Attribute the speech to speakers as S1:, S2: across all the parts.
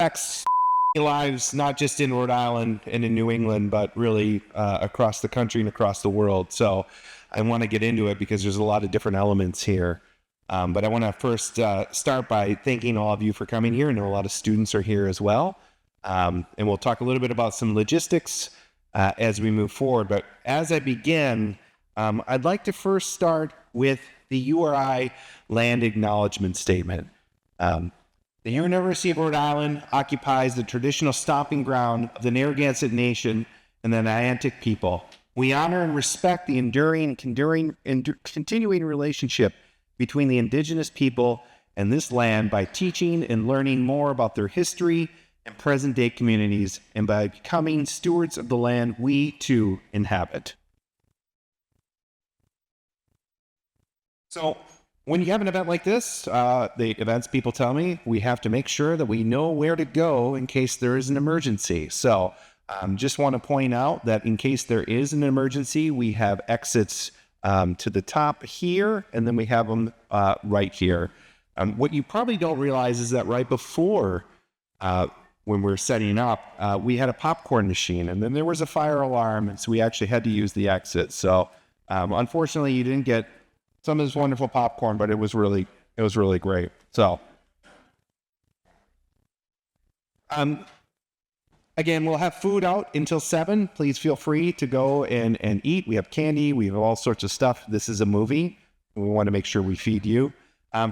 S1: affects lives not just in Rhode Island and in New England, but really across the country and across the world. So I want to get into it because there's a lot of different elements here. But I want to first start by thanking all of you for coming here. I know a lot of students are here as well. And we'll talk a little bit about some logistics as we move forward. But as I begin, I'd like to first start with the URI Land Acknowledgement Statement. The University of Rhode Island occupies the traditional stomping ground of the Narragansett Nation and the Niantic people. We honor and respect the enduring and continuing relationship between the Indigenous people and this land by teaching and learning more about their history and present-day communities, and by becoming stewards of the land we, too, inhabit. So, when you have an event like this, the events people tell me, we have to make sure that we know where to go in case there is an emergency. So just want to point out that in case there is an emergency, we have exits to the top here, and then we have them right here. What you probably don't realize is that right before when we're setting up, we had a popcorn machine, and then there was a fire alarm, and so we actually had to use the exit. So unfortunately, you didn't get some of this wonderful popcorn, but it was really great. So, again, we'll have food out until 7. Please feel free to go and eat. We have candy. We have all sorts of stuff. This is a movie. We want to make sure we feed you.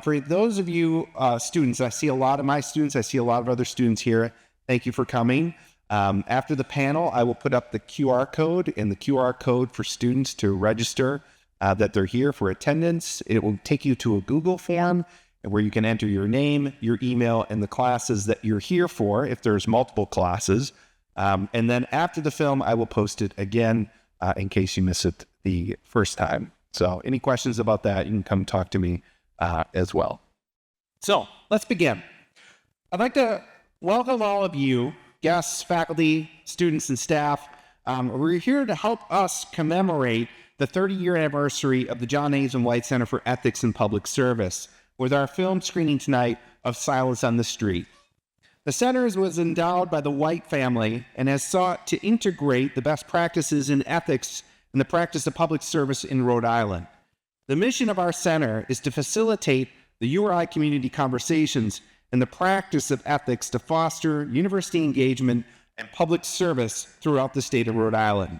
S1: For those of you students, I see a lot of my students. I see a lot of other students here. Thank you for coming. After the panel, I will put up the QR code and the QR code for students to register that they're here for attendance. It will take you to a Google form where you can enter your name, your email, and the classes that you're here for, if there's multiple classes. And then after the film, I will post it again in case you miss it the first time. So any questions about that, you can come talk to me as well. So let's begin. I'd like to welcome all of you, guests, faculty, students, and staff. We're here to help us commemorate the 30-year anniversary of the John Hazen White Center for Ethics in Public Service with our film screening tonight of Silence on the Street. The center was endowed by the White family and has sought to integrate the best practices in ethics in the practice of public service in Rhode Island. The mission of our center is to facilitate the URI community conversations and the practice of ethics to foster university engagement and public service throughout the state of Rhode Island.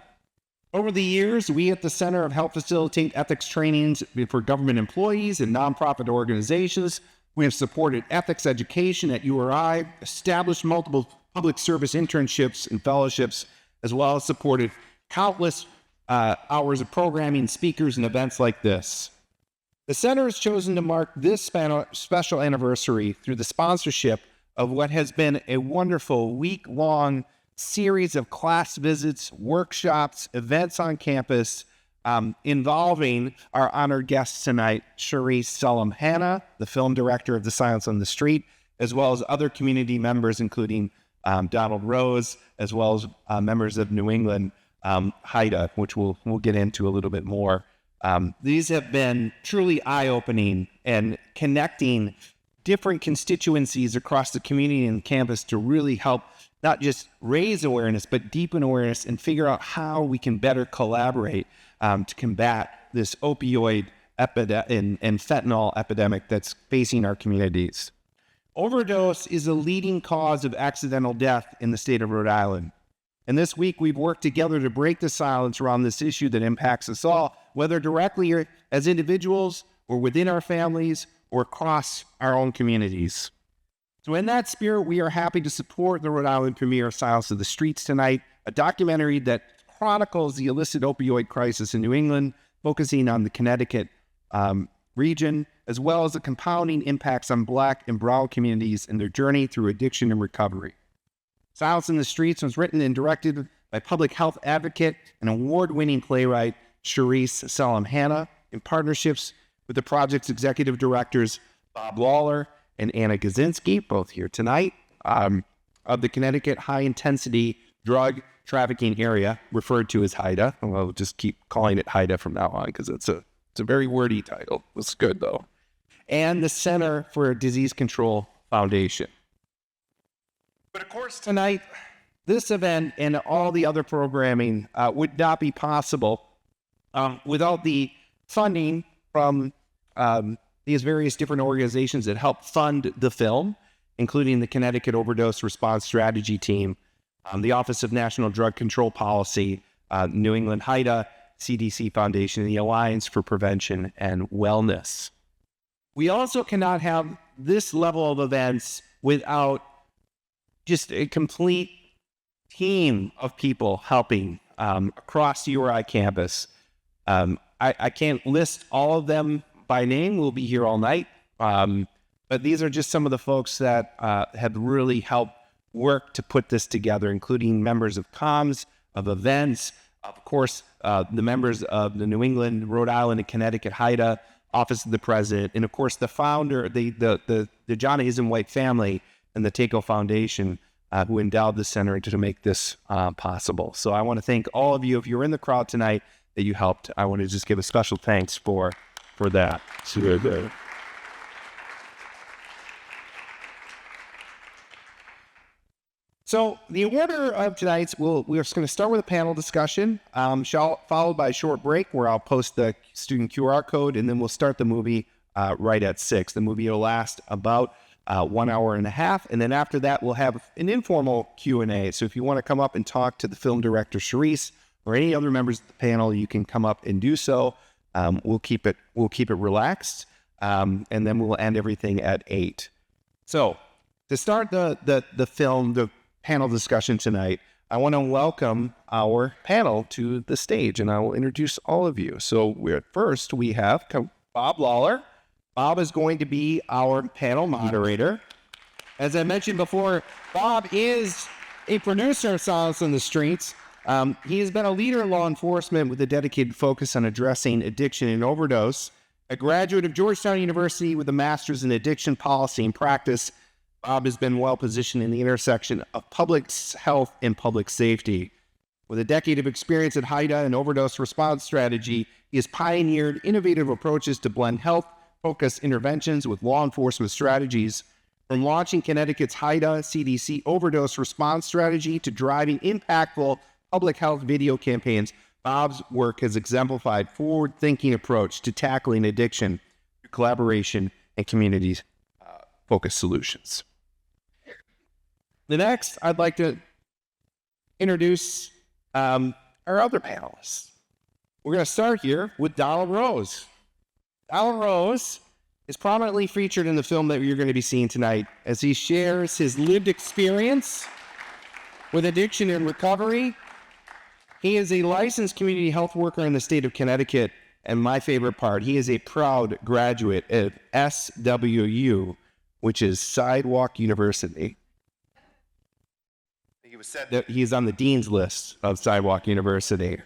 S1: Over the years, we at the Center have helped facilitate ethics trainings for government employees and nonprofit organizations. We have supported ethics education at URI, established multiple public service internships and fellowships, as well as supported countless hours of programming, speakers, and events like this. The Center has chosen to mark this special anniversary through the sponsorship of what has been a wonderful week-long series of class visits, workshops, events on campus involving our honored guests tonight, Sharece Sellem-Hannah, the film director of The Silence on the Street, as well as other community members, including Donald Rose, as well as members of New England NE-HIDTA, which we'll get into a little bit more. These have been truly eye-opening and connecting different constituencies across the community and campus to really help not just raise awareness, but deepen awareness and figure out how we can better collaborate to combat this opioid and fentanyl epidemic that's facing our communities. Overdose is a leading cause of accidental death in the state of Rhode Island. And this week, we've worked together to break the silence around this issue that impacts us all, whether directly or as individuals or within our families or across our own communities. So in that spirit, we are happy to support the Rhode Island premiere of Silence of the Streets tonight, a documentary that chronicles the illicit opioid crisis in New England, focusing on the Connecticut region, as well as the compounding impacts on Black and brown communities and their journey through addiction and recovery. Silence in the Streets was written and directed by public health advocate and award-winning playwright Sharece Sellem-Hannah in partnerships with the project's executive directors Bob Lawlor and Anna Gasinski, both here tonight, of the Connecticut high-intensity drug trafficking area, referred to as HIDTA. We'll just keep calling it HIDTA from now on because it's a very wordy title. It's good, though. And the Center for Disease Control Foundation. But of course, tonight, this event and all the other programming would not be possible without the funding from these various different organizations that help fund the film, including the Connecticut Overdose Response Strategy Team, the Office of National Drug Control Policy, New NE-HIDTA, CDC Foundation, and the Alliance for Prevention and Wellness. We also cannot have this level of events without just a complete team of people helping across the URI campus. I can't list all of them by name. We'll be here all night. But these are just some of the folks that have really helped work to put this together, including members of comms, of events, of course, the members of the New England, Rhode Island, and Connecticut HIDTA, Office of the President, and of course the founder, the John Hazen White family and the TACO Foundation, who endowed the center to make this possible. So I want to thank all of you. If you're in the crowd tonight that you helped, I want to just give a special thanks for that. So the order of tonight's, we're just going to start with a panel discussion, followed by a short break where I'll post the student QR code, and then we'll start the movie right at 6. The movie will last about 1 hour and a half, and then after that we'll have an informal Q&A. So if you want to come up and talk to the film director Sharece or any other members of the panel, you can come up and do so. We'll keep it relaxed, and then we'll end everything at 8. So to start the panel discussion tonight, I want to welcome our panel to the stage, and I will introduce all of you. So first we have Bob Lawlor. Bob is going to be our panel moderator. As I mentioned before, Bob is a producer of Silence on the Streets. He has been a leader in law enforcement with a dedicated focus on addressing addiction and overdose. A graduate of Georgetown University with a master's in addiction policy and practice, Bob has been well positioned in the intersection of public health and public safety. With a decade of experience at HIDTA and overdose response strategy, he has pioneered innovative approaches to blend health-focused interventions with law enforcement strategies. From launching Connecticut's HIDTA CDC overdose response strategy to driving impactful public health video campaigns, Bob's work has exemplified forward-thinking approach to tackling addiction through collaboration and community-focused solutions. The next, I'd like to introduce our other panelists. We're going to start here with Donald Rose. Donald Rose is prominently featured in the film that you're going to be seeing tonight as he shares his lived experience with addiction and recovery. He is a licensed community health worker in the state of Connecticut, and my favorite part, he is a proud graduate of SWU, which is Sidewalk University. It was said that he's on the dean's list of Sidewalk University.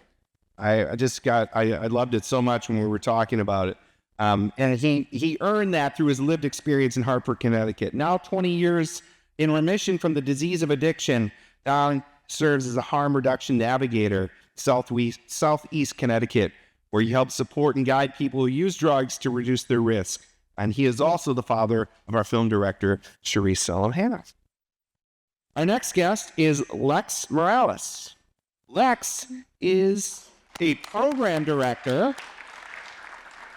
S1: I loved it so much when we were talking about it. And he earned that through his lived experience in Hartford, Connecticut. Now 20 years in remission from the disease of addiction, Don serves as a harm reduction navigator, Southeast Connecticut, where he helps support and guide people who use drugs to reduce their risk. And he is also the father of our film director, Sharece Sellem-Hannah. Our next guest is Lex Morales. Lex is a program director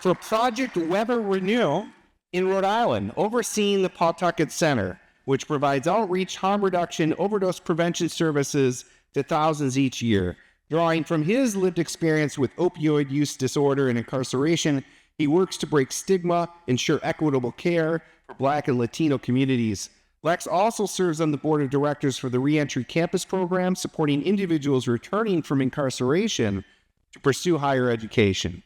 S1: for Project Weather Renew in Rhode Island, overseeing the Pawtucket Center, which provides outreach, harm reduction, overdose prevention services to thousands each year. Drawing from his lived experience with opioid use disorder and incarceration, he works to break stigma, ensure equitable care for Black and Latino communities. Lex also serves on the board of directors for the Reentry Campus Program, supporting individuals returning from incarceration to pursue higher education.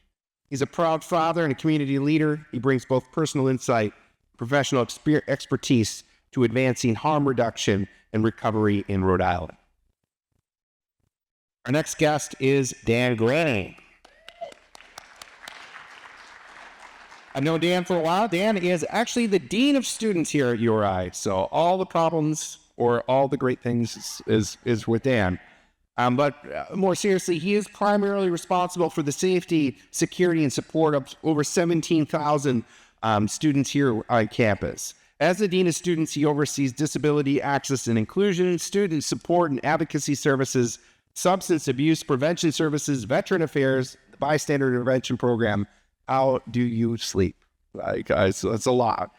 S1: He's a proud father and a community leader. He brings both personal insight and professional expertise to advancing harm reduction and recovery in Rhode Island. Our next guest is Dan Graney. I've known Dan for a while. Dan is actually the dean of students here at URI. So all the problems or all the great things is with Dan. But more seriously, he is primarily responsible for the safety, security, and support of over 17,000 students here on campus. As the Dean of Students, he oversees disability access and inclusion, student support and advocacy services, substance abuse prevention services, veteran affairs, the bystander intervention program. How do you sleep? Guys, that's a lot.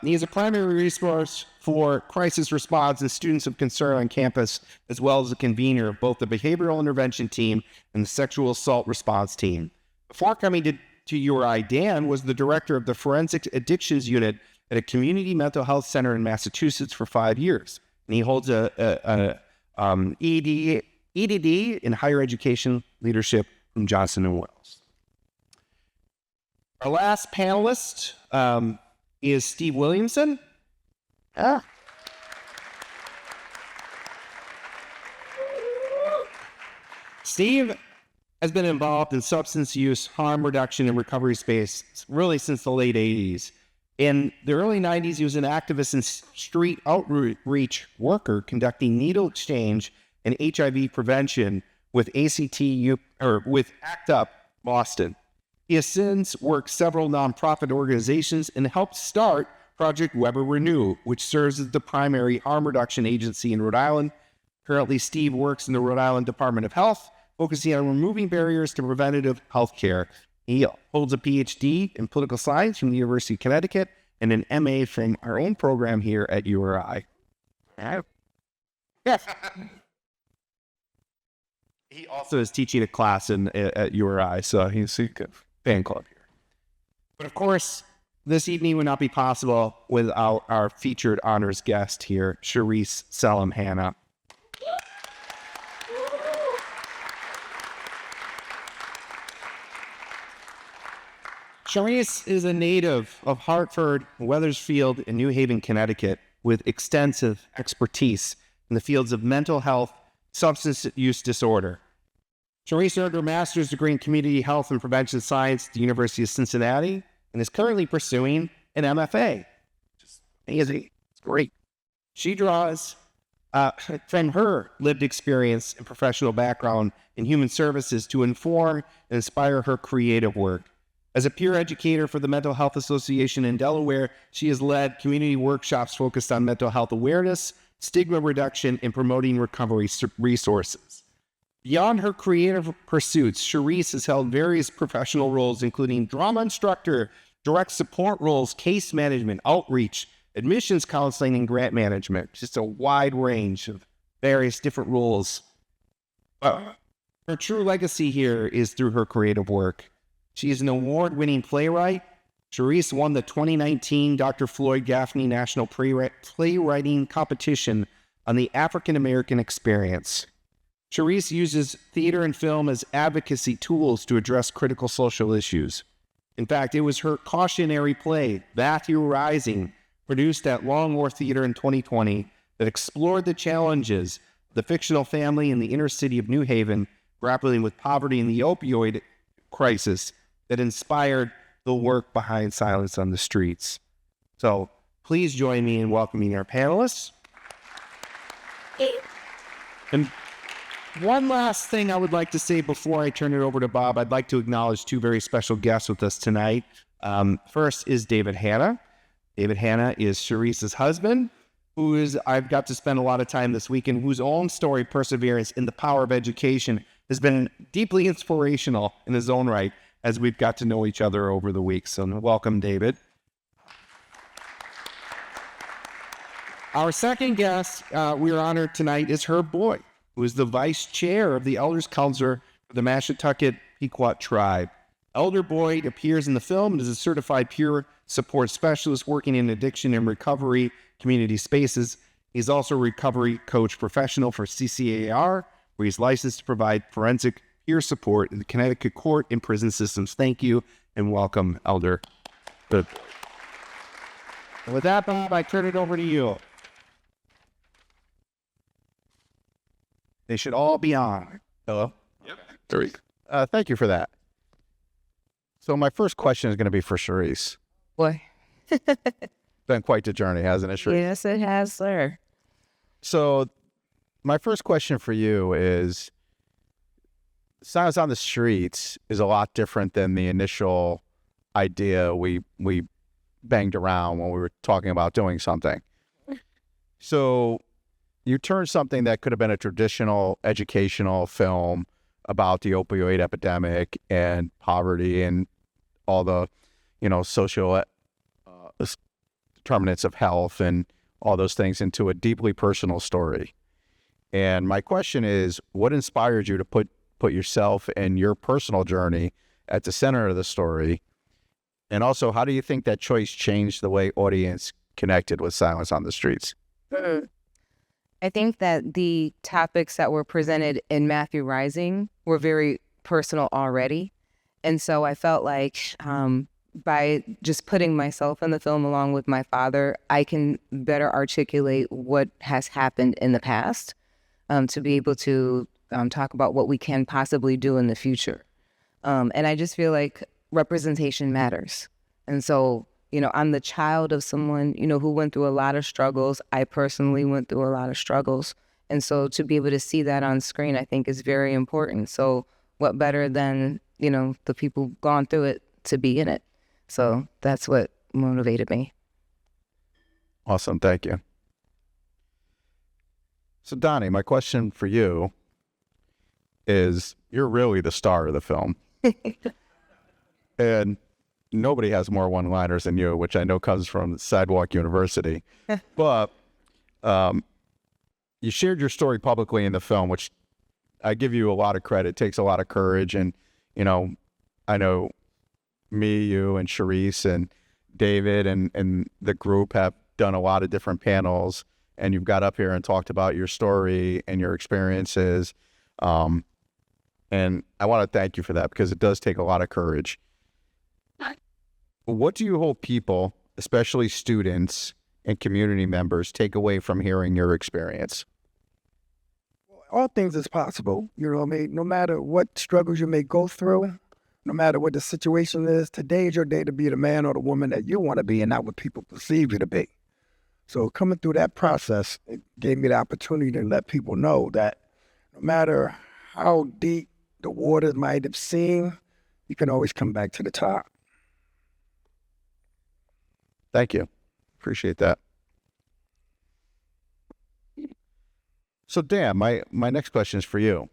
S1: He is a primary resource for crisis response and students of concern on campus, as well as a convener of both the behavioral intervention team and the sexual assault response team. Before coming to URI, Dan was the director of the Forensic Addictions Unit at a community mental health center in Massachusetts for 5 years. And he holds a EDD in higher education leadership from Johnson & Wales. Our last panelist is Steve Williamson. Steve has been involved in substance use, harm reduction, and recovery space really since the late 80s. In the early 90s, he was an activist and street outreach worker conducting needle exchange and HIV prevention with with ACT UP Boston. He has since worked several nonprofit organizations and helped start Project Weber Renew, which serves as the primary harm reduction agency in Rhode Island. Currently, Steve works in the Rhode Island Department of Health, focusing on removing barriers to preventative health care. He holds a PhD in political science from the University of Connecticut and an MA from our own program here at URI. Yes. He also is teaching a class at URI, so he's a fan club here. But of course, this evening would not be possible without our featured honors guest here, Sharece Sellem-Hannah. Sharece is a native of Hartford, Wethersfield, and New Haven, Connecticut, with extensive expertise in the fields of mental health, substance use disorder. Sharece earned her master's degree in community health and prevention science at the University of Cincinnati and is currently pursuing an MFA. Just amazing. It's great. She draws from her lived experience and professional background in human services to inform and inspire her creative work. As a peer educator for the Mental Health Association in Delaware, she has led community workshops focused on mental health awareness, stigma reduction, and promoting recovery resources. Beyond her creative pursuits, Sharece has held various professional roles, including drama instructor, direct support roles, case management, outreach, admissions counseling, and grant management. Just a wide range of various different roles. Her true legacy here is through her creative work. She is an award-winning playwright. Sharece won the 2019 Dr. Floyd Gaffney National Playwriting Competition on the African American experience. Sharece uses theater and film as advocacy tools to address critical social issues. In fact, it was her cautionary play, Matthew Rising, produced at Lawlor Theater in 2020, that explored the challenges of the fictional family in the inner city of New Haven, grappling with poverty and the opioid crisis, that inspired the work behind Silence on the Streets. So please join me in welcoming our panelists. And one last thing I would like to say before I turn it over to Bob, I'd like to acknowledge two very special guests with us tonight. First is David Hannah. David Hannah is Sharece's husband, I've got to spend a lot of time this weekend, whose own story, perseverance, in the power of education has been deeply inspirational in his own right as we've got to know each other over the week. So welcome, David. Our second guest we are honored tonight is Herb Boyd, who is the vice chair of the Elders Council for the Mashantucket Pequot Tribe. Elder Boyd appears in the film and is a certified peer support specialist working in addiction and recovery community spaces. He's also a recovery coach professional for CCAR, where he's licensed to provide forensic peer support in the Connecticut court and prison systems. Thank you and welcome, Elder Boyd. And with that, Bob, I turn it over to you. They should all be on.
S2: Hello?
S1: Yep.
S2: There thank you for that. So my first question is going to be for Sharece.
S3: Boy.
S2: Been quite the journey, hasn't it, Sharece?
S3: Yes, it has, sir.
S2: So my first question for you is, Silence on the Streets is a lot different than the initial idea we banged around when we were talking about doing something. So you turned something that could have been a traditional educational film about the opioid epidemic and poverty and all the, social determinants of health and all those things into a deeply personal story. And my question is, what inspired you to put yourself and your personal journey at the center of the story? And also, how do you think that choice changed the way audience connected with Silence on the Streets?
S3: I think that the topics that were presented in Matthew Rising were very personal already. And so I felt like by just putting myself in the film along with my father, I can better articulate what has happened in the past to be able to talk about what we can possibly do in the future. And I just feel like representation matters. And so, I'm the child of someone, who went through a lot of struggles. I personally went through a lot of struggles. And so to be able to see that on screen, I think is very important. So what better than, the people gone through it to be in it. So that's what motivated me.
S2: Awesome. Thank you. So Donnie, my question for you is, you're really the star of the film. And nobody has more one-liners than you, which I know comes from Sidewalk University. But you shared your story publicly in the film, which I give you a lot of credit. It takes a lot of courage. And, I know me, you, and Sharece and David and the group have done a lot of different panels, and you've got up here and talked about your story and your experiences. And I want to thank you for that, because it does take a lot of courage. What do you hope people, especially students and community members, take away from hearing your experience?
S4: All things is possible, no matter what struggles you may go through, no matter what the situation is, today is your day to be the man or the woman that you want to be and not what people perceive you to be. So coming through that process, it gave me the opportunity to let people know that no matter how deep the waters might have seemed, you can always come back to the top.
S2: Thank you. Appreciate that. So Dan, my next question is for you.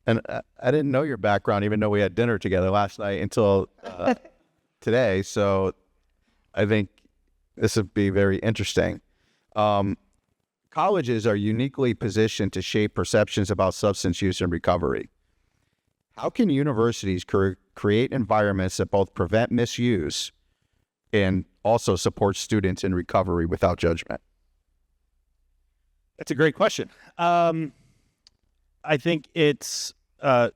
S2: And I didn't know your background, even though we had dinner together last night, until today. So I think this would be very interesting. Colleges are uniquely positioned to shape perceptions about substance use and recovery. How can universities create environments that both prevent misuse and also support students in recovery without judgment?
S5: That's a great question. I think it's a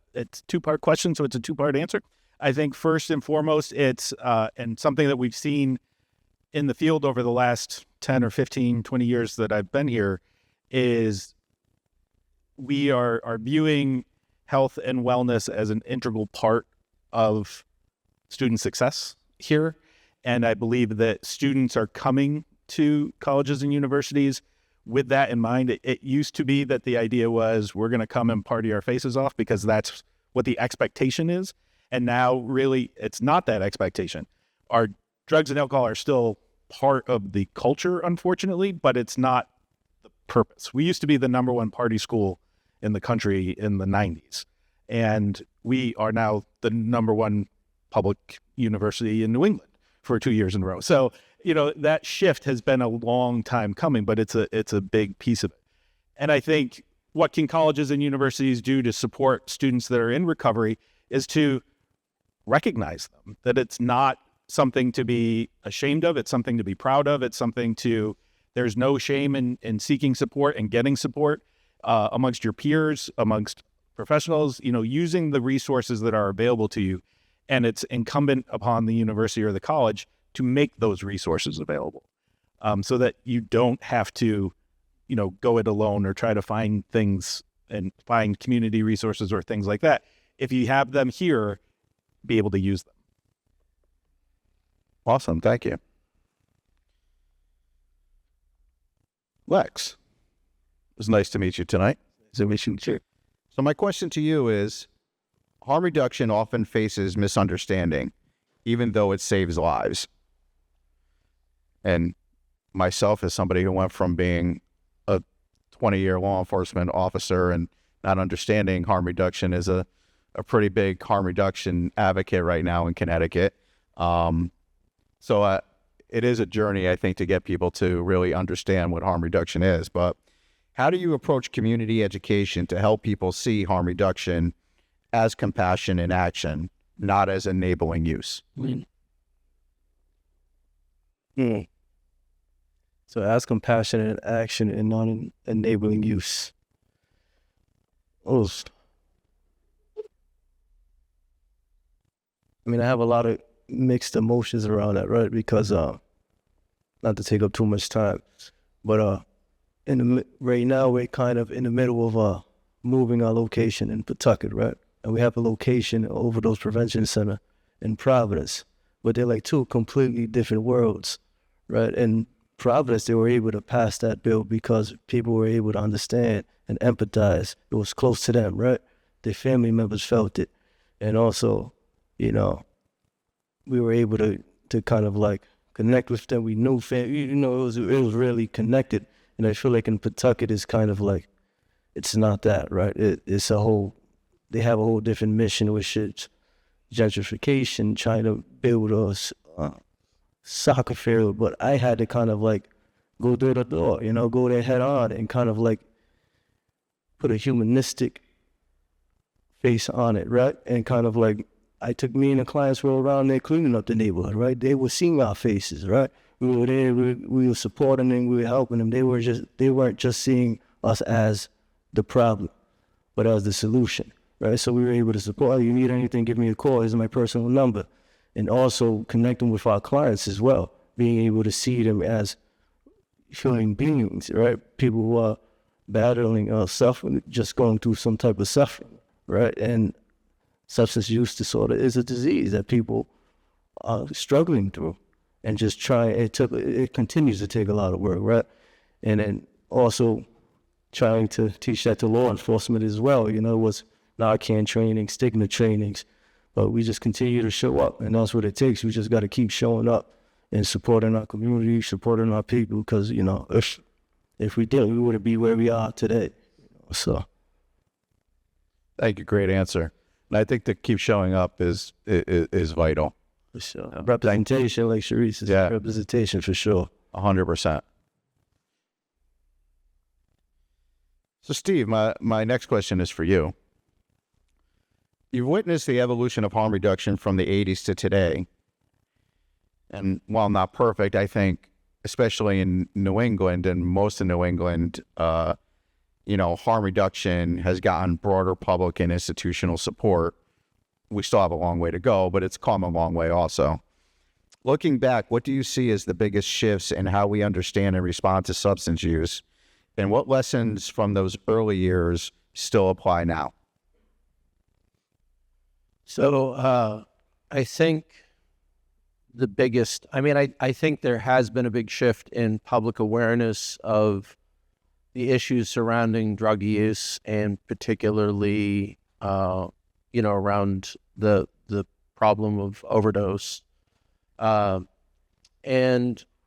S5: two-part question, so it's a two-part answer. I think first and foremost, it's and something that we've seen in the field over the last 10 or 15, 20 years that I've been here, is we are viewing health and wellness as an integral part of student success here. And I believe that students are coming to colleges and universities with that in mind. It used to be that the idea was we're going to come and party our faces off because that's what the expectation is. And now really it's not that expectation. Our drugs and alcohol are still part of the culture, unfortunately, but it's not the purpose. We used to be the number one party school in the country in the 90s. And we are now the number one public university in New England for 2 years in a row. So, that shift has been a long time coming, but it's a big piece of it. And I think what can colleges and universities do to support students that are in recovery is to recognize them, that it's not something to be ashamed of. It's something to be proud of. It's something there's no shame in seeking support and getting support amongst your peers, amongst professionals, using the resources that are available to you. And it's incumbent upon the university or the college to make those resources available so that you don't have to, go it alone or try to find things and find community resources or things like that. If you have them here, be able to use them.
S2: Awesome. Thank you. Lex, it was nice to meet you tonight.
S4: So
S2: my question to you is, harm reduction often faces misunderstanding. even though it saves lives. And myself, as somebody who went from being a 20-year law enforcement officer and not understanding harm reduction, is a pretty big harm reduction advocate right now in Connecticut. So it is a journey, I think, to get people to really understand what harm reduction is. But how do you approach community education to help people see harm reduction as compassion in action, not as enabling use?
S6: So as compassionate action and non-enabling use. I mean, I have a lot of mixed emotions around that, right? Because, not to take up too much time, but right now we're kind of in the middle of moving our location in Pawtucket, right? And we have a location, an overdose prevention center in Providence, but they're like two completely different worlds, right? And Providence, they were able to pass that bill because people were able to understand and empathize. It was close to them, right? Their family members felt it. And also, you know, we were able to kind of like connect with them. We knew family, it was really connected. And I feel like in Pawtucket, it's kind of like, it's not that, right? They have a whole different mission, which is gentrification, trying to build a soccer field, but I had to kind of like go through the door, go there head on and kind of like put a humanistic face on it, right? And kind of like, me and the clients were around there cleaning up the neighborhood, right? They were seeing our faces, right? We were there, we were supporting them, we were helping them. They weren't just seeing us as the problem, but as the solution, right? So we were able to support, you need anything, give me a call, here's my personal number. And also connecting with our clients as well, being able to see them as human beings, right? People who are battling suffering, just going through some type of suffering, right? And substance use disorder is a disease that people are struggling through and just it continues to take a lot of work, right? And then also trying to teach that to law enforcement as well, it was Narcan training, stigma trainings, but we just continue to show up, and that's what it takes. We just got to keep showing up and supporting our community, supporting our people, because, if we did, we wouldn't be where we are today. So.
S2: Thank you. Great answer. And I think to keep showing up is vital.
S6: For sure. Representation, like Sharece is representation for sure.
S2: 100%. So Steve, my next question is for you. You've witnessed the evolution of harm reduction from the 80s to today. And while not perfect, I think, especially in New England and most of New England, harm reduction has gotten broader public and institutional support. We still have a long way to go, but it's come a long way also. Looking back, what do you see as the biggest shifts in how we understand and respond to substance use? And what lessons from those early years still apply now?
S7: So I think the biggest, I think there has been a big shift in public awareness of the issues surrounding drug use, and particularly, around the problem of overdose. And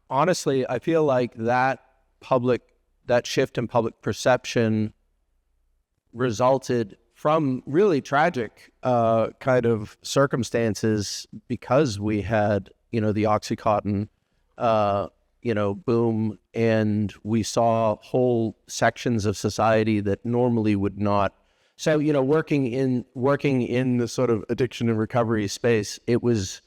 S7: honestly, I feel like that shift in public perception resulted from really tragic kind of circumstances, because we had, the OxyContin, boom, and we saw whole sections of society that normally would not. So, working in the sort of addiction and recovery space, it was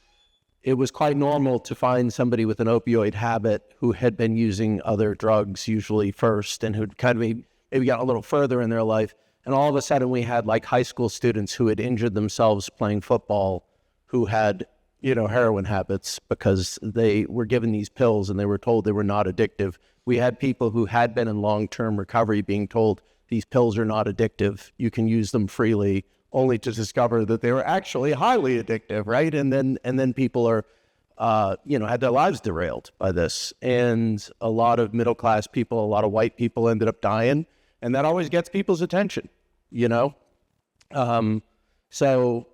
S7: quite normal to find somebody with an opioid habit who had been using other drugs usually first, and who'd kind of maybe got a little further in their life. And all of a sudden we had like high school students who had injured themselves playing football, who had, heroin habits because they were given these pills and they were told they were not addictive. We had people who had been in long-term recovery being told these pills are not addictive, you can use them freely, only to discover that they were actually highly addictive, right? And then people are, had their lives derailed by this. And a lot of middle-class people, a lot of white people ended up dying. And that always gets people's attention, So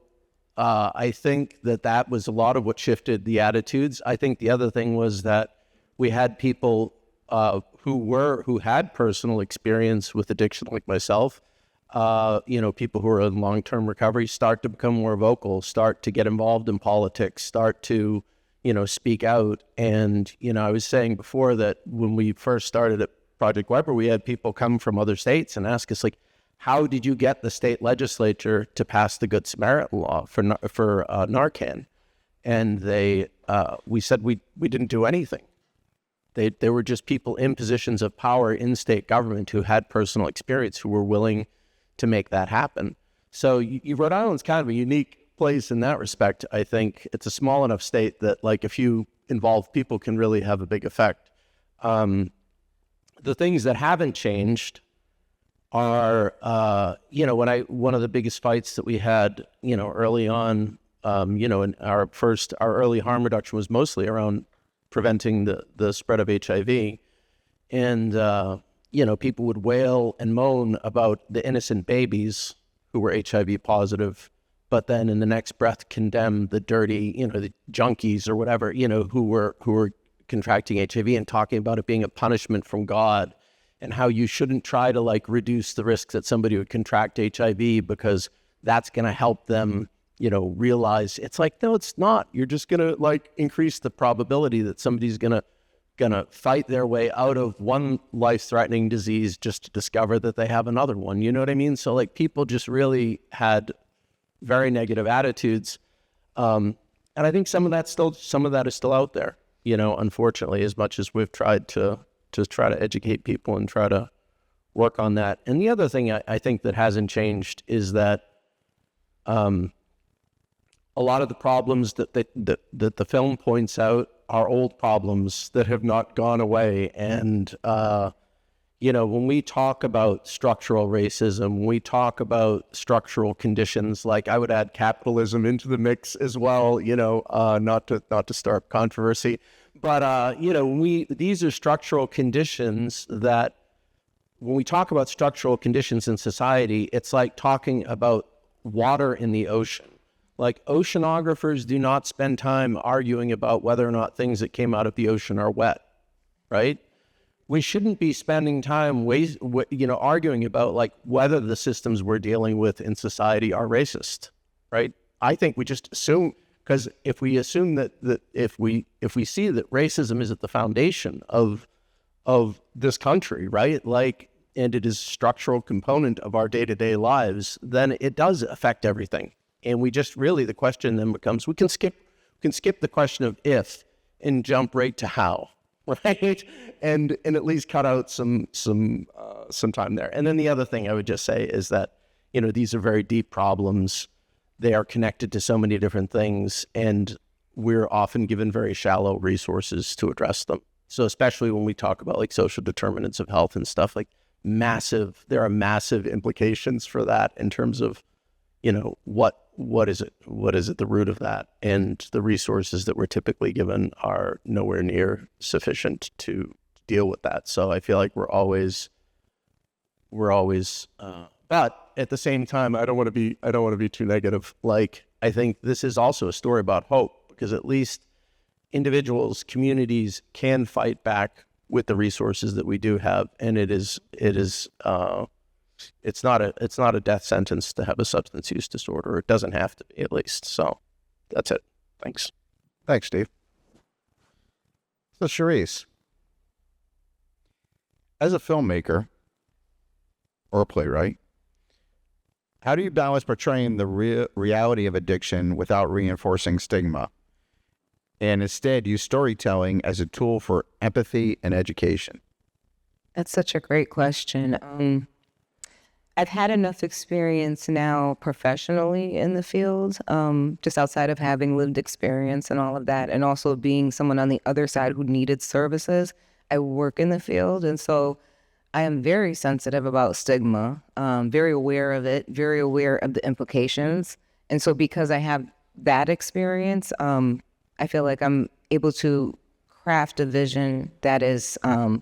S7: I think that was a lot of what shifted the attitudes. I think the other thing was that we had people who had personal experience with addiction, like myself, people who are in long-term recovery, start to become more vocal, start to get involved in politics, start to, speak out. And, I was saying before that when we first started at Project Weber, we had people come from other states and ask us, like, how did you get the state legislature to pass the Good Samaritan law for Narcan? And we said we didn't do anything. They were just people in positions of power in state government who had personal experience, who were willing to make that happen. So Rhode Island's kind of a unique place in that respect. I think it's a small enough state that, like, a few involved people can really have a big effect. The things that haven't changed are, one of the biggest fights that we had, early on, in our early harm reduction was mostly around preventing the spread of HIV. And, people would wail and moan about the innocent babies who were HIV positive, but then in the next breath condemn the dirty, the junkies or whatever, who were contracting HIV, and talking about it being a punishment from God, and how you shouldn't try to, like, reduce the risk that somebody would contract HIV because that's going to help them, realize. It's like, no, it's not. You're just going to, like, increase the probability that somebody's going to fight their way out of one life-threatening disease just to discover that they have another one. You know what I mean? So, like, people just really had very negative attitudes. And I think some of that is still out there, unfortunately, as much as we've tried to try to educate people and try to work on that. And the other thing I think that hasn't changed is that a lot of the problems that the film points out are old problems that have not gone away. And, when we talk about structural racism, when we talk about structural conditions, like, I would add capitalism into the mix as well, not to start controversy. But, these are structural conditions that, when we talk about structural conditions in society, it's like talking about water in the ocean. Like, oceanographers do not spend time arguing about whether or not things that came out of the ocean are wet, right? We shouldn't be spending time arguing about, like, whether the systems we're dealing with in society are racist, right? I think we just assume, because if we assume that if we see that racism is at the foundation of this country, right, like, and it is a structural component of our day-to-day lives, then it does affect everything. And we just really, the question then becomes, we can skip the question of if and jump right to how, right? And at least cut out some time there. And then the other thing I would just say is that, these are very deep problems. They are connected to so many different things, and we're often given very shallow resources to address them. So especially when we talk about, like, social determinants of health and stuff, like, there are massive implications for that in terms of, what is it, the root of that, and the resources that we're typically given are nowhere near sufficient to deal with that. So I feel like we're always, but at the same time, I don't want to be too negative. Like, I think this is also a story about hope, because at least individuals, communities can fight back with the resources that we do have, and it's not a death sentence to have a substance use disorder. It doesn't have to be, at least. So that's it. Thanks.
S2: Thanks, Steve. So, Sharece, as a filmmaker or a playwright, how do you balance portraying the reality of addiction without reinforcing stigma, and instead use storytelling as a tool for empathy and education?
S3: That's such a great question. I've had enough experience now professionally in the field, just outside of having lived experience and all of that, and also being someone on the other side who needed services. I work in the field, and so I am very sensitive about stigma, very aware of it, very aware of the implications. And so because I have that experience, I feel like I'm able to craft a vision that is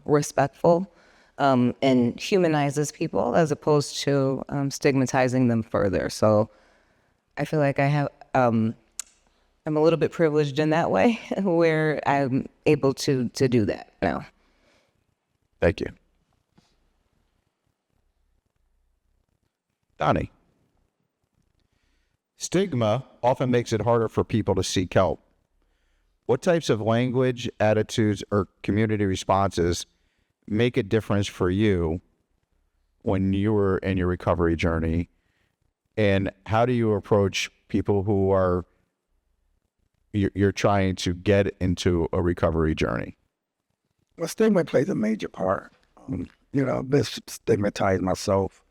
S3: respectful, and humanizes people as opposed to stigmatizing them further. So I feel like I I'm a little bit privileged in that way, where I'm able to do that now.
S2: Thank you. Donnie. Stigma often makes it harder for people to seek help. What types of language, attitudes, or community responses make a difference for you when you were in your recovery journey? And how do you approach people who are you're trying to get into a recovery journey?
S4: Well, stigma plays a major part. I've been stigmatized myself.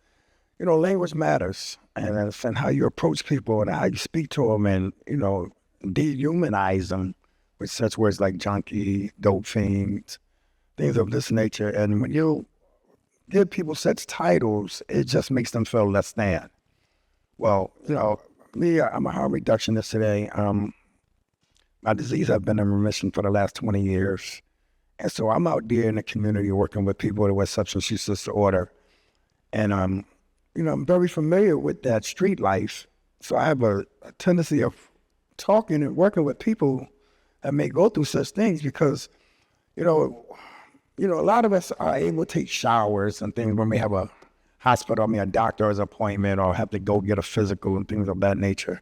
S4: Language matters, and how you approach people and how you speak to them, and dehumanize them with such words like junkie, dope fiends, things of this nature. And when you give people such titles, it just makes them feel less than. Well, me, I'm a harm reductionist today. My disease has been in remission for the last 20 years. And so I'm out there in the community working with people with substance use disorder. And, I'm very familiar with that street life. So I have a tendency of talking and working with people that may go through such things because, a lot of us are able to take showers and things when we have a hospital, a doctor's appointment, or have to go get a physical and things of that nature.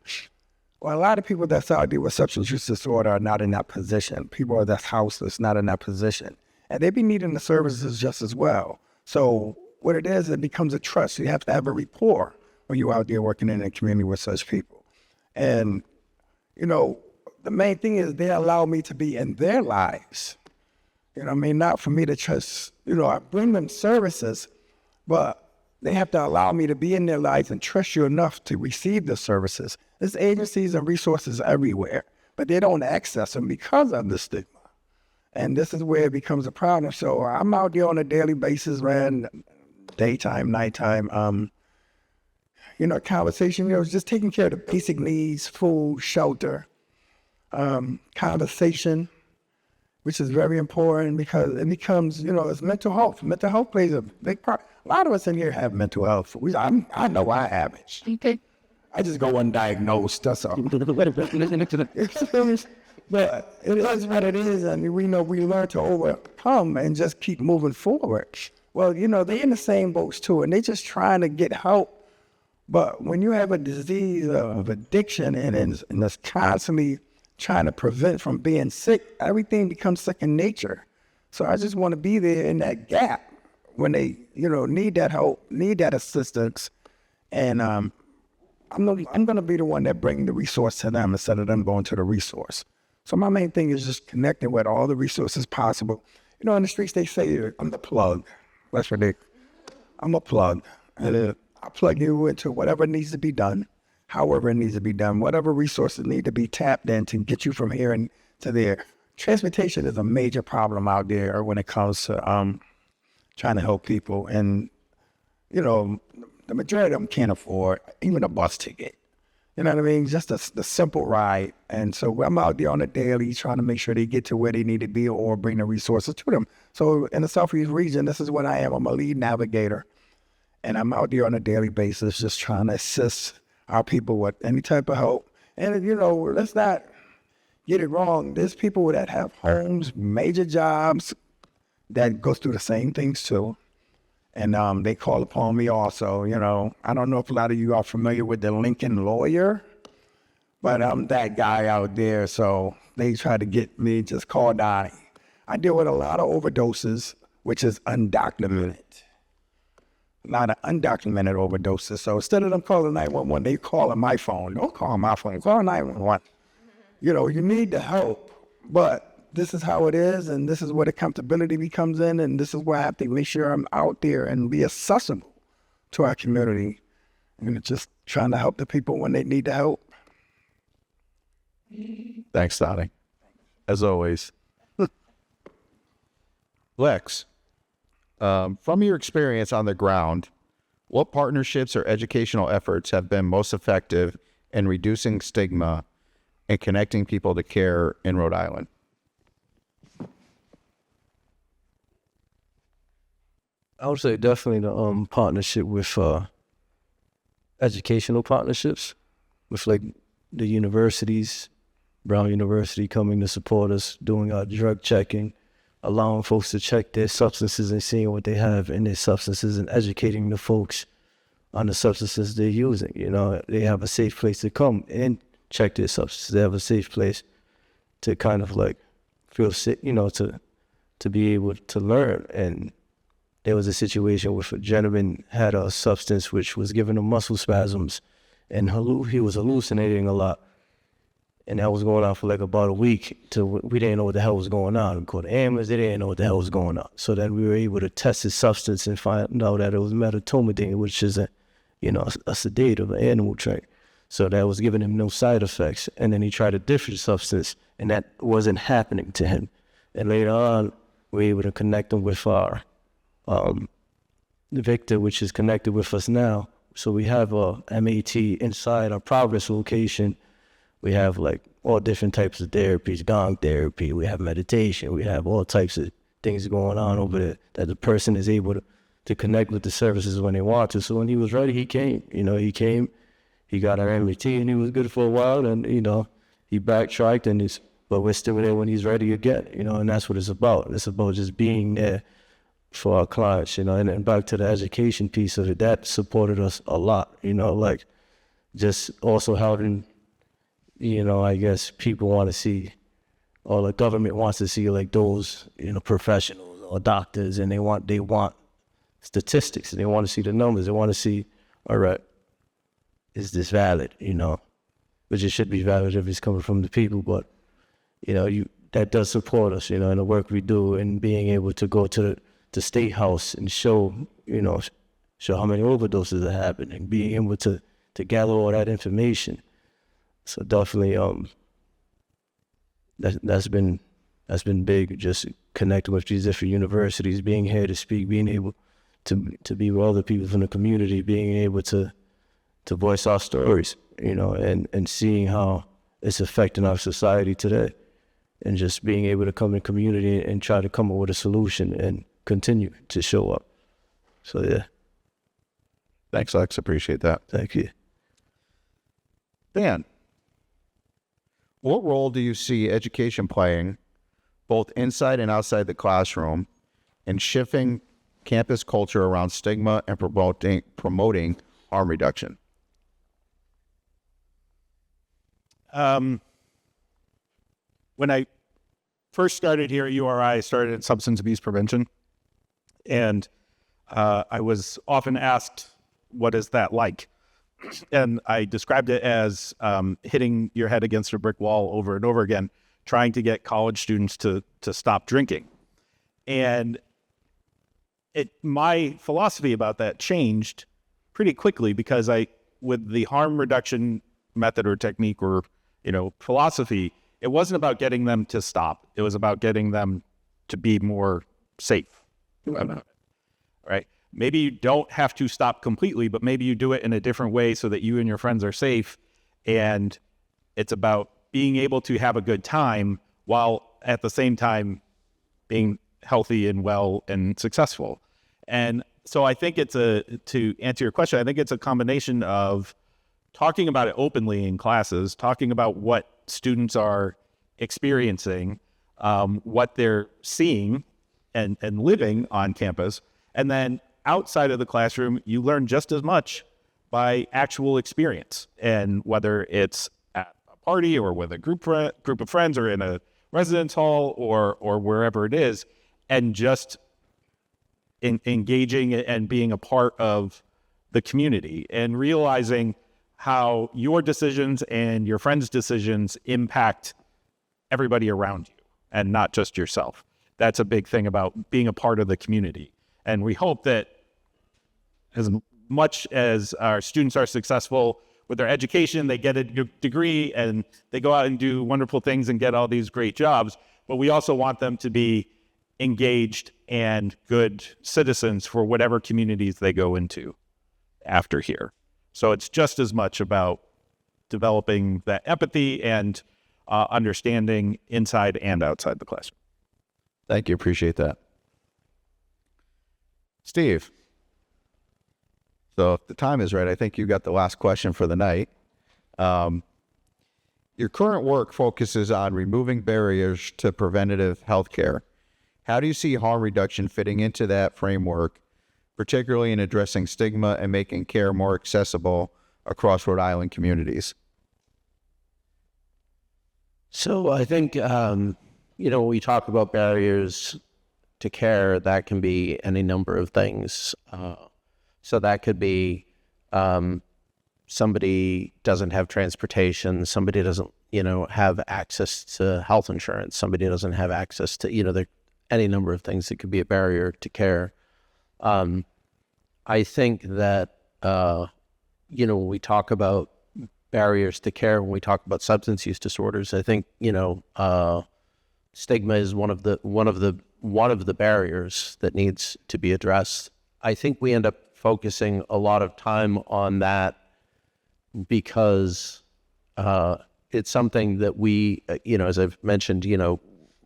S4: Well, a lot of people that's out there with substance use disorder are not in that position. People that's houseless, not in that position. And they be needing the services just as well. So what it is, it becomes a trust. You have to have a rapport when you're out there working in a community with such people. And, the main thing is they allow me to be in their lives. Not for me to just, I bring them services, but they have to allow me to be in their lives and trust you enough to receive the services. There's agencies and resources everywhere, but they don't access them because of the stigma. And this is where it becomes a problem. So I'm out there on a daily basis, man, daytime, nighttime, conversation, just taking care of the basic needs, food, shelter, conversation, which is very important because it becomes, it's mental health. Mental health plays a big part. A lot of us in here have mental health. I know I have it.
S3: Okay.
S4: I just go undiagnosed, that's all. But it is what it is, and we learn to overcome and just keep moving forward. Well, they're in the same boats too, and they're just trying to get help. But when you have a disease of addiction and it's constantly trying to prevent from being sick, everything becomes second nature. So I just want to be there in that gap when they, need that help, need that assistance. And I'm going to be the one that bring the resource to them instead of them going to the resource. So my main thing is just connecting with all the resources possible. In the streets, they say I'm the plug. That's what I'm a plug. And I plug you into whatever needs to be done, however it needs to be done, whatever resources need to be tapped in to get you from here and to there. Transportation is a major problem out there when it comes to trying to help people. And, the majority of them can't afford even a bus ticket. You know what I mean? Just the simple ride. And so I'm out there on a daily trying to make sure they get to where they need to be or bring the resources to them. So in the Southeast region, this is what I am. I'm a lead navigator. And I'm out there on a daily basis just trying to assist our people with any type of help. And, let's not get it wrong. There's people that have homes, major jobs that goes through the same things too. And they call upon me also, I don't know if a lot of you are familiar with the Lincoln Lawyer, but I'm that guy out there. So they try to get me, just call Donnie. I deal with a lot of overdoses, which is undocumented. A lot of undocumented overdoses. So instead of them calling 911, they calling my phone. Don't call my phone, call 911. You need the help, but this is how it is, and this is where the accountability comes in, and this is where I have to make sure I'm out there and be accessible to our community, and just trying to help the people when they need the help.
S2: Thanks, Donnie. As always. Lex, from your experience on the ground, what partnerships or educational efforts have been most effective in reducing stigma and connecting people to care in Rhode Island?
S6: I would say definitely the partnership with educational partnerships with like the universities, Brown University coming to support us, doing our drug checking, allowing folks to check their substances and seeing what they have in their substances and educating the folks on the substances they're using. You know, they have a safe place to come and check their substances. They have a safe place to kind of like feel sick, you know, to be able to learn. And there was a situation where a gentleman had a substance which was giving him muscle spasms, and he was hallucinating a lot. And that was going on for like about a week. We didn't know what the hell was going on. We called the ambulance, they didn't know what the hell was going on. So then we were able to test his substance and find out that it was medetomidine, which is a sedative, an animal drug. So that was giving him no side effects. And then he tried a different substance, and that wasn't happening to him. And later on, we were able to connect him with our Victor, which is connected with us now. So we have a MAT inside our Providence location. We have like all different types of therapies, gong therapy, we have meditation, we have all types of things going on over there that the person is able to connect with the services when they want to. So when he was ready, he came. You know, he got our MAT and he was good for a while, and, you know, he backtracked, but we're still there when he's ready again, you know, and that's what it's about. It's about just being there for our clients, you know, and back to the education piece of it, that supported us a lot, you know, like just also having, you know, I guess people want to see, or the government wants to see like those, you know, professionals or doctors, and they want statistics, and they want to see the numbers. They want to see, all right, is this valid, you know, which it should be valid if it's coming from the people, but, you know, that does support us, you know, in the work we do, and being able to go to the State House and show how many overdoses are happening, being able to gather all that information. So definitely, that's been big. Just connecting with these different universities, being here to speak, being able to be with other people from the community, being able to voice our stories, you know, and seeing how it's affecting our society today, and just being able to come in community and try to come up with a solution and continue to show up. So yeah.
S2: Thanks, Lex. Appreciate that.
S6: Thank you.
S2: Dan, what role do you see education playing, both inside and outside the classroom, in shifting campus culture around stigma and promoting harm reduction?
S5: When I first started here at URI, I started in substance abuse prevention. And I was often asked, what is that like? And I described it as hitting your head against a brick wall over and over again, trying to get college students to stop drinking. And my philosophy about that changed pretty quickly, because with the harm reduction method or technique or, philosophy, it wasn't about getting them to stop. It was about getting them to be more safe about it, right? Maybe you don't have to stop completely, but maybe you do it in a different way so that you and your friends are safe. And it's about being able to have a good time while at the same time being healthy and well and successful. And so I think to answer your question, I think it's a combination of talking about it openly in classes, talking about what students are experiencing, what they're seeing and living on campus. And then outside of the classroom, you learn just as much by actual experience. And whether it's at a party or with a group of friends or in a residence hall or wherever it is, and just engaging and being a part of the community and realizing how your decisions and your friends' decisions impact everybody around you and not just yourself. That's a big thing about being a part of the community. And we hope that as much as our students are successful with their education, they get a degree and they go out and do wonderful things and get all these great jobs, but we also want them to be engaged and good citizens for whatever communities they go into after here. So it's just as much about developing that empathy and understanding inside and outside the classroom.
S2: Thank you. Appreciate that. Steve. So if the time is right, I think you got the last question for the night. Your current work focuses on removing barriers to preventative health care. How do you see harm reduction fitting into that framework, particularly in addressing stigma and making care more accessible across Rhode Island communities?
S7: So I think, when we talk about barriers to care, that can be any number of things. So that could be somebody doesn't have transportation, somebody doesn't, have access to health insurance, somebody doesn't have access to, there any number of things that could be a barrier to care. I think that, when we talk about barriers to care, when we talk about substance use disorders, I think, stigma is one of the barriers that needs to be addressed. I think we end up focusing a lot of time on that because it's something that we, as I've mentioned,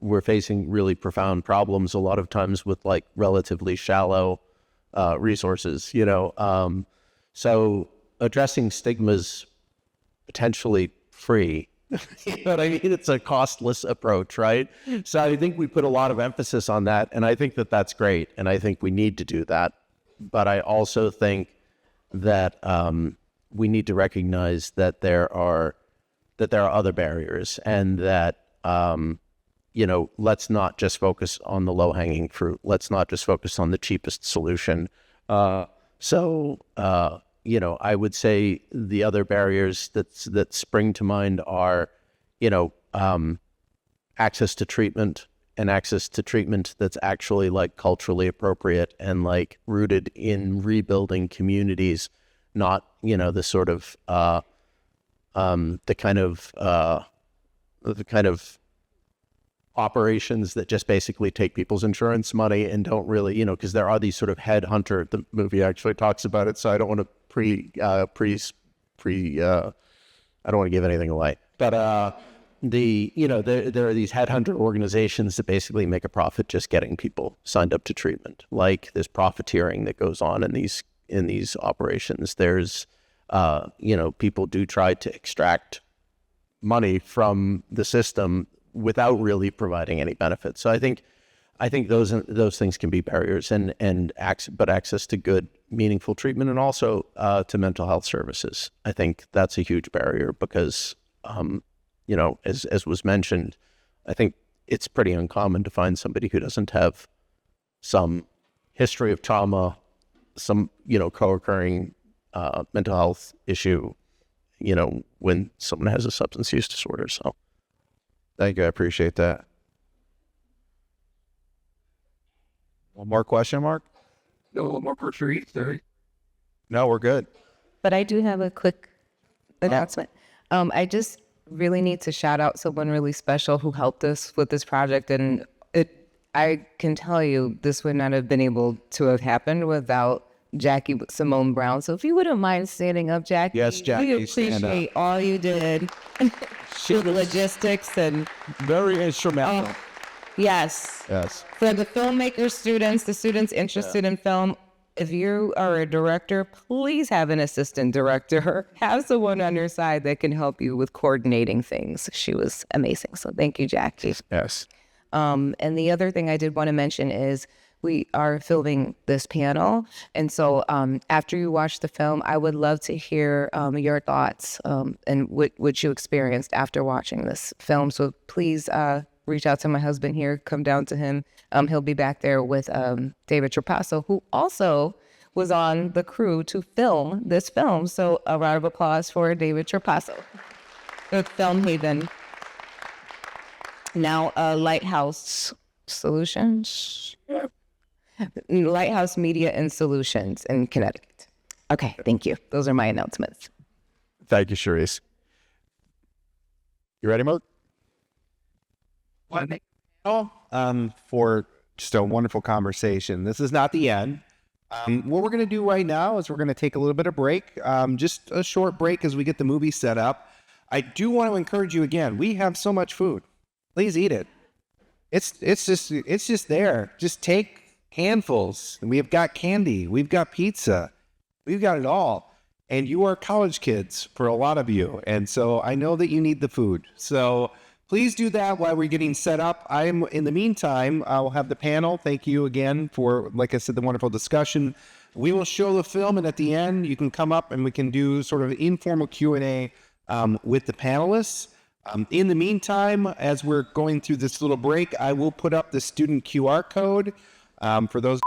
S7: we're facing really profound problems a lot of times with like relatively shallow resources, so addressing stigmas potentially free. You know what I mean? It's a costless approach, right? So I think we put a lot of emphasis on that, and I think that that's great, and I think we need to do that. But I also think that we need to recognize that there are other barriers, and that let's not just focus on the low-hanging fruit. Let's not just focus on the cheapest solution. I would say the other barriers that spring to mind are, access to treatment, and access to treatment that's actually like culturally appropriate and like rooted in rebuilding communities, not, the sort of the kind of operations that just basically take people's insurance money and don't really, because there are these sort of headhunter. The movie actually talks about it, so I don't want to I don't want to give anything away. But there are these headhunter organizations that basically make a profit just getting people signed up to treatment. Like there's profiteering that goes on in these operations. There's people do try to extract money from the system without really providing any benefit. So I think those things can be barriers, but access to good, meaningful treatment, and also to mental health services. I think that's a huge barrier because, as was mentioned, I think it's pretty uncommon to find somebody who doesn't have some history of trauma, some co-occurring mental health issue, when someone has a substance use disorder. So,
S2: Thank you. I appreciate that. One more question, Mark?
S4: No, one more for Sharece, sorry.
S2: No, we're good.
S3: But I do have a quick announcement. I just really need to shout out someone really special who helped us with this project. And I can tell you this would not have been able to have happened without Jackie Simone Brown. So if you wouldn't mind standing up, Jackie.
S2: Yes, Jackie,
S3: we appreciate all you did. She was logistics and
S2: very instrumental.
S3: yes.
S2: Yes.
S3: For the filmmaker students, the students interested in film, if you are a director, please have an assistant director. Have someone on your side that can help you with coordinating things. She was amazing. So thank you, Jackie.
S2: Yes.
S3: And the other thing I did want to mention is we are filming this panel. And so after you watch the film, I would love to hear your thoughts and what you experienced after watching this film. So please reach out to my husband here, come down to him. He'll be back there with David Trapasso, who also was on the crew to film this film. So a round of applause for David Trapasso with Film Haven. Now, Lighthouse Solutions. Lighthouse Media and Solutions in Connecticut. Okay, thank you. Those are my announcements.
S2: Thank you, Sharece. You ready, Mark?
S1: For just a wonderful conversation. This is not the end. What we're going to do right now is we're going to take a little bit of break, just a short break as we get the movie set up. I do want to encourage you again. We have so much food. Please eat it. It's just there. Just take handfuls. And we have got candy. We've got pizza. We've got it all. and you are college kids for a lot of you. And so I know that you need the food. So please do that while we're getting set up. In the meantime, I'll have the panel. Thank you again for, like I said, the wonderful discussion. We will show the film, and at the end, you can come up and we can do sort of informal Q&A with the panelists. In the meantime, as we're going through this little break, I will put up the student QR code for those